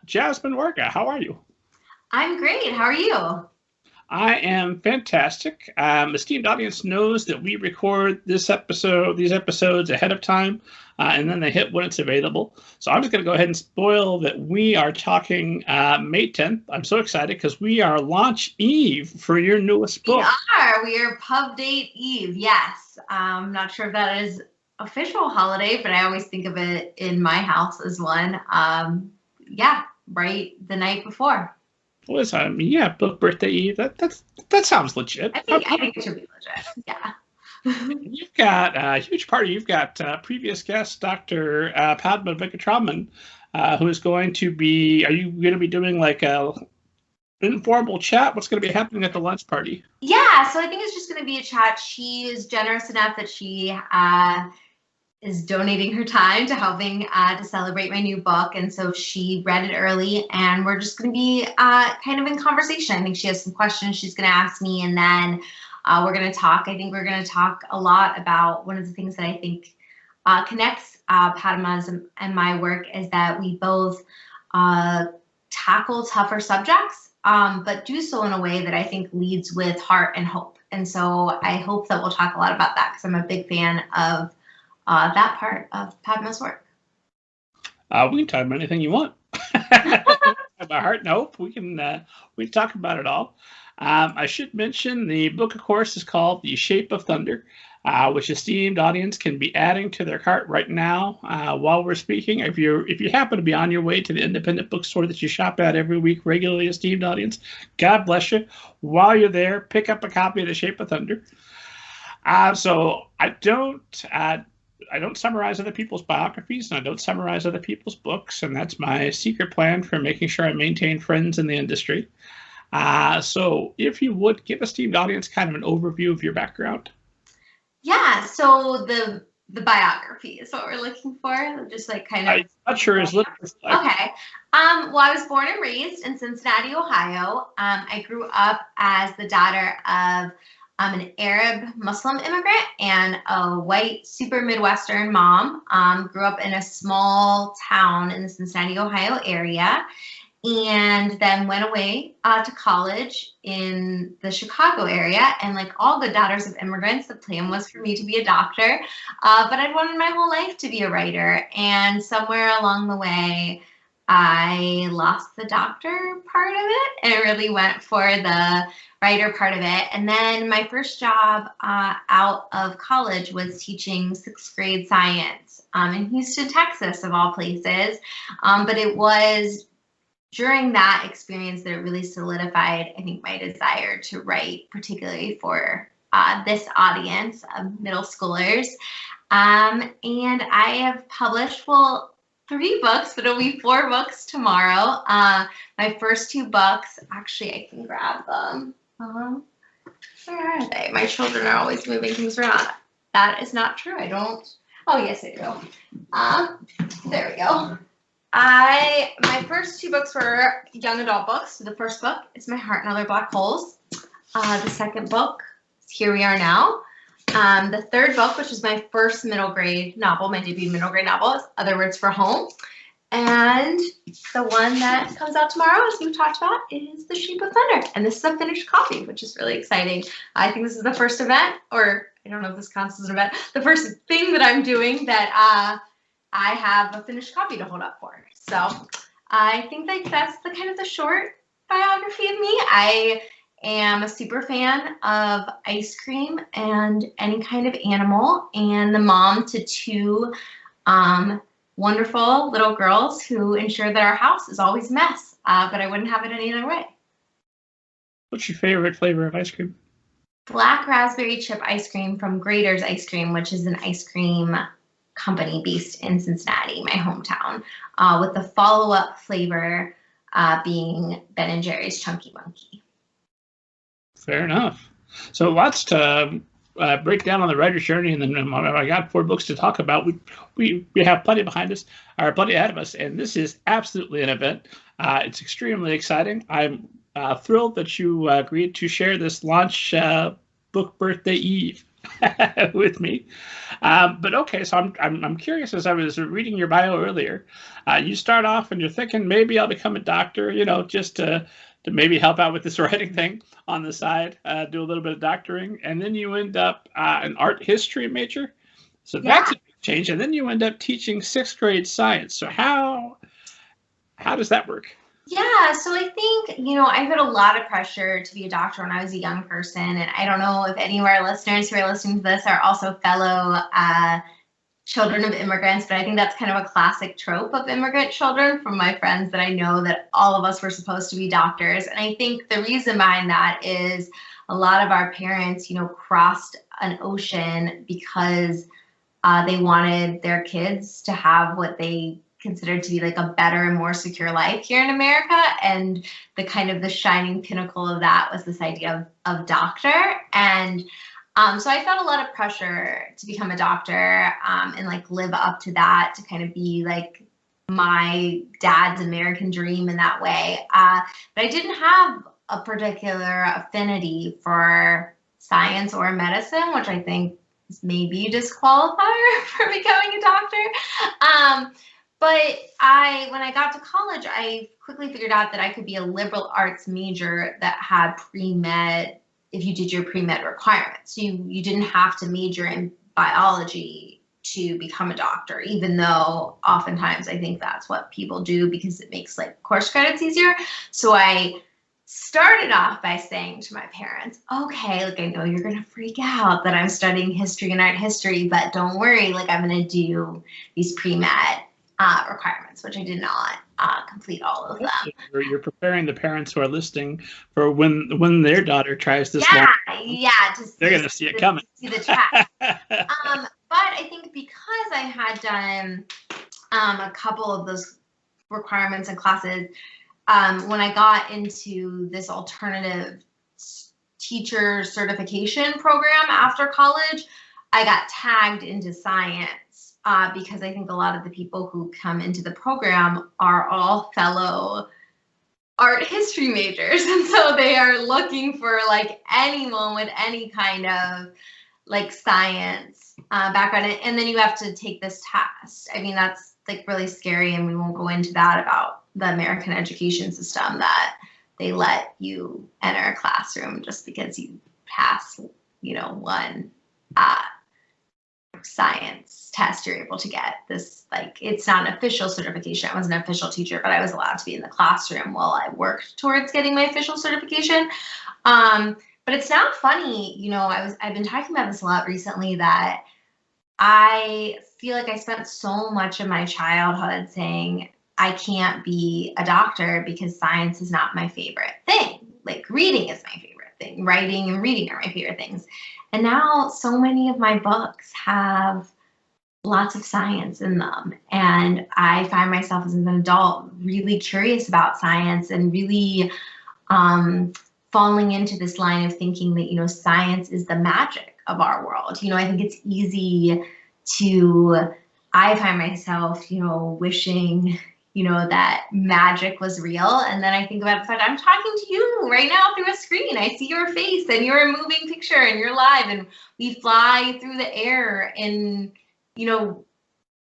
Jasmine Warga, how are you? I'm great. How are you? I am fantastic. Esteemed audience knows that we record these episodes ahead of time, and then they hit when it's available. So I'm just going to go ahead and spoil that we are talking May 10th. I'm so excited because we are launch eve for your newest book. We are Pub Date Eve. Yes. I'm not sure if that is official holiday, but I always think of it in my house as one. Yeah, right the night before. What is that? Yeah, book birthday eve. That sounds legit. I think it should be legit. Yeah. You've got a huge party. You've got previous guest Dr. Padma Venkatraman, who is going to be. Are you going to be doing like a informal chat? What's going to be happening at the lunch party? Yeah, so I think it's just going to be a chat. She is generous enough that she is donating her time to helping to celebrate my new book. And so she read it early, and we're just going to be kind of in conversation. I think she has some questions she's going to ask me, and then we're going to talk. I think we're going to talk a lot about one of the things that I think connects Padma's and my work is that we both tackle tougher subjects, but do so in a way that I think leads with heart and hope. And so I hope that we'll talk a lot about that because I'm a big fan of that part of Padma's work. We can talk about anything you want. About heart and hope, we can talk about it all. I should mention the book, of course, is called The Shape of Thunder, which esteemed audience can be adding to their cart right now while we're speaking. If you happen to be on your way to the independent bookstore that you shop at every week regularly, esteemed audience, God bless you. While you're there, pick up a copy of The Shape of Thunder. So I don't summarize other people's biographies, and I don't summarize other people's books, and that's my secret plan for making sure I maintain friends in the industry. So if you would give esteemed audience kind of an overview of your background. Yeah, so the biography is what we're looking for, just like kind of. I'm not sure is looking like. Okay. Well, I was born and raised in Cincinnati, Ohio. I grew up as the daughter of an Arab Muslim immigrant and a white super Midwestern mom. Grew up in a small town in the Cincinnati, Ohio area, and then went away to college in the Chicago area. And like all good daughters of immigrants, the plan was for me to be a doctor, but I'd wanted my whole life to be a writer. And somewhere along the way, I lost the doctor part of it and really went for the writer part of it. And then my first job out of college was teaching sixth grade science in Houston, Texas, of all places. But it was during that experience that it really solidified, I think, my desire to write, particularly for this audience of middle schoolers. And I have published, 3 books, but it'll be 4 books tomorrow. My first 2 books, actually, I can grab them. Where are they? My children are always moving things around. That is not true. I don't. Oh, yes, I do. There we go. My first 2 books were young adult books. So the first book is My Heart and Other Black Holes. The second book is Here We Are Now. The third book, which is my first middle grade novel, my debut middle grade novel, is Other Words for Home. And the one that comes out tomorrow, as we talked about, is The Shape of Thunder. And this is a finished copy, which is really exciting. I think this is the first event, or I don't know if this counts as an event, the first thing that I'm doing that I have a finished copy to hold up for. So I think that's the kind of the short biography of me. I am a super fan of ice cream and any kind of animal, and the mom to 2 wonderful little girls who ensure that our house is always a mess, but I wouldn't have it any other way. What's your favorite flavor of ice cream? Black raspberry chip ice cream from Grader's Ice Cream, which is an ice cream company based in Cincinnati, my hometown, with the follow-up flavor being Ben & Jerry's Chunky Monkey. Fair enough. So lots to break down on the writer's journey, and then I got 4 books to talk about. We have plenty behind us, or plenty ahead of us, and this is absolutely an event. It's extremely exciting. I'm thrilled that you agreed to share this launch book birthday eve. with me. But okay, so I'm curious. As I was reading your bio earlier, you start off and you're thinking maybe I'll become a doctor, just to maybe help out with this writing thing on the side, do a little bit of doctoring, and then you end up an art history major. So that's a big change, and then you end up teaching sixth grade science. So how does that work? Yeah, so I think, I had a lot of pressure to be a doctor when I was a young person. And I don't know if any of our listeners who are listening to this are also fellow children of immigrants, but I think that's kind of a classic trope of immigrant children from my friends that I know, that all of us were supposed to be doctors. And I think the reason behind that is a lot of our parents, crossed an ocean because they wanted their kids to have what they considered to be like a better and more secure life here in America. And the kind of the shining pinnacle of that was this idea of doctor. And so I felt a lot of pressure to become a doctor and like live up to that, to kind of be like my dad's American dream in that way. But I didn't have a particular affinity for science or medicine, which I think is maybe a disqualifier for becoming a doctor. But when I got to college, I quickly figured out that I could be a liberal arts major that had pre-med, if you did your pre-med requirements. You didn't have to major in biology to become a doctor, even though oftentimes I think that's what people do because it makes like course credits easier. So I started off by saying to my parents, okay, like I know you're going to freak out that I'm studying history and art history, but don't worry, like I'm going to do these pre-med requirements, which I did not complete all of them. You're preparing the parents who are listening for when their daughter tries this. They're going to see it coming. See the track. But I think because I had done a couple of those requirements and classes, when I got into this alternative teacher certification program after college, I got tagged into science. Because I think a lot of the people who come into the program are all fellow art history majors. And so they are looking for like anyone with any kind of like science background. And then you have to take this test. I mean, that's like really scary. And we won't go into that about the American education system, that they let you enter a classroom just because you pass, one science test. You're able to get this, like, it's not an official certification. I wasn't an official teacher, but I was allowed to be in the classroom while I worked towards getting my official certification. But it's now funny, I've been talking about this a lot recently, that I feel like I spent so much of my childhood saying I can't be a doctor because science is not my favorite thing. Like reading is my favorite thing. Writing and reading are my favorite things. And now so many of my books have lots of science in them. And I find myself as an adult really curious about science and really falling into this line of thinking that, science is the magic of our world. I think it's easy I find myself, wishing, that magic was real. And then I think about the fact I'm talking to you right now through a screen. I see your face and you're a moving picture and you're live, and we fly through the air in,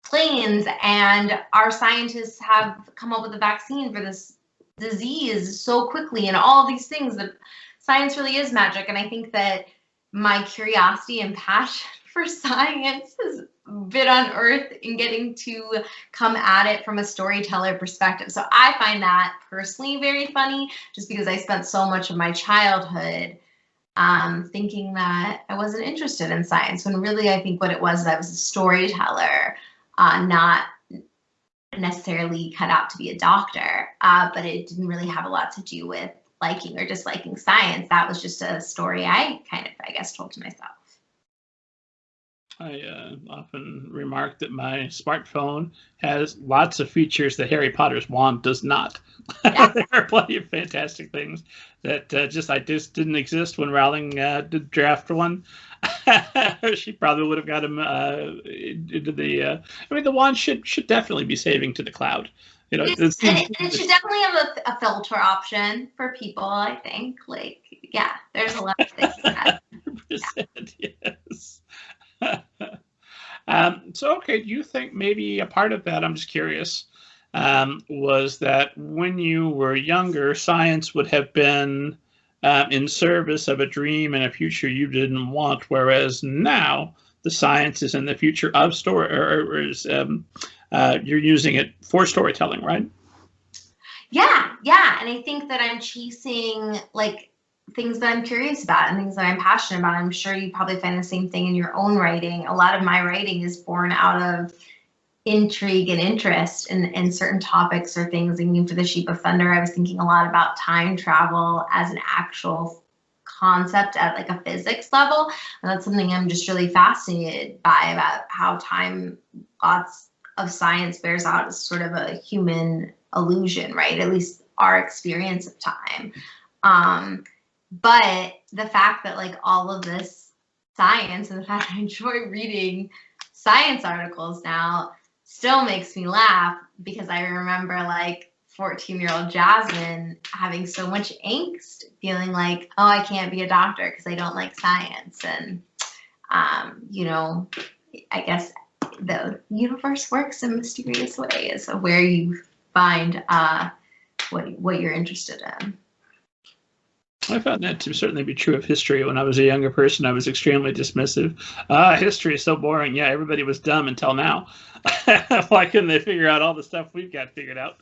planes, and our scientists have come up with a vaccine for this disease so quickly, and all of these things. That science really is magic. And I think that my curiosity and passion for science has been unearthed in getting to come at it from a storyteller perspective. So I find that personally very funny, just because I spent so much of my childhood thinking that I wasn't interested in science, when really I think what it was, that I was a storyteller, not necessarily cut out to be a doctor, but it didn't really have a lot to do with liking or disliking science. That was just a story I kind of, I guess, told to myself. I often remark that my smartphone has lots of features that Harry Potter's wand does not. Yeah. There are plenty of fantastic things that I just didn't exist when Rowling did draft one. She probably would have got him into the. The wand should definitely be saving to the cloud. You know, and it should definitely have a filter option for people, I think. Like, yeah, there's a lot of things that. 100%, yes. So, okay, do you think maybe a part of that, I'm just curious, was that when you were younger, science would have been in service of a dream and a future you didn't want, whereas now the science is in the future of story, or is you're using it for storytelling, right? Yeah, and I think that I'm chasing like things that I'm curious about and things that I'm passionate about. I'm sure you probably find the same thing in your own writing. A lot of my writing is born out of intrigue and interest in certain topics or things. I mean, for The Sheep of Thunder, I was thinking a lot about time travel as an actual concept at like a physics level. And that's something I'm just really fascinated by, about how time, lots of science bears out as sort of a human illusion, right? At least our experience of time. But the fact that like all of this science and the fact I enjoy reading science articles now still makes me laugh, because I remember like 14-year-old Jasmine having so much angst, feeling like, oh, I can't be a doctor because I don't like science. And, you know, I guess the universe works in mysterious ways of where you find what you're interested in. I found that to certainly be true of history. When I was a younger person, I was extremely dismissive. History is so boring. Yeah, everybody was dumb until now. Why couldn't they figure out all the stuff we've got figured out?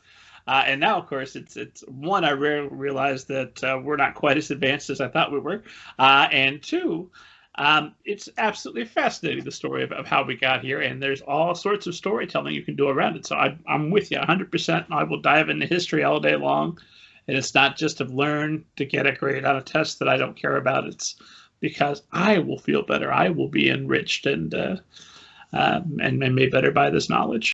And now, of course, it's one, I rarely realized that we're not quite as advanced as I thought we were. And two, it's absolutely fascinating, the story of how we got here. And there's all sorts of storytelling you can do around it. So I'm with you 100%. I will dive into history all day long. And it's not just to learn to get a grade on a test that I don't care about. It's because I will feel better. I will be enriched and made better by this knowledge.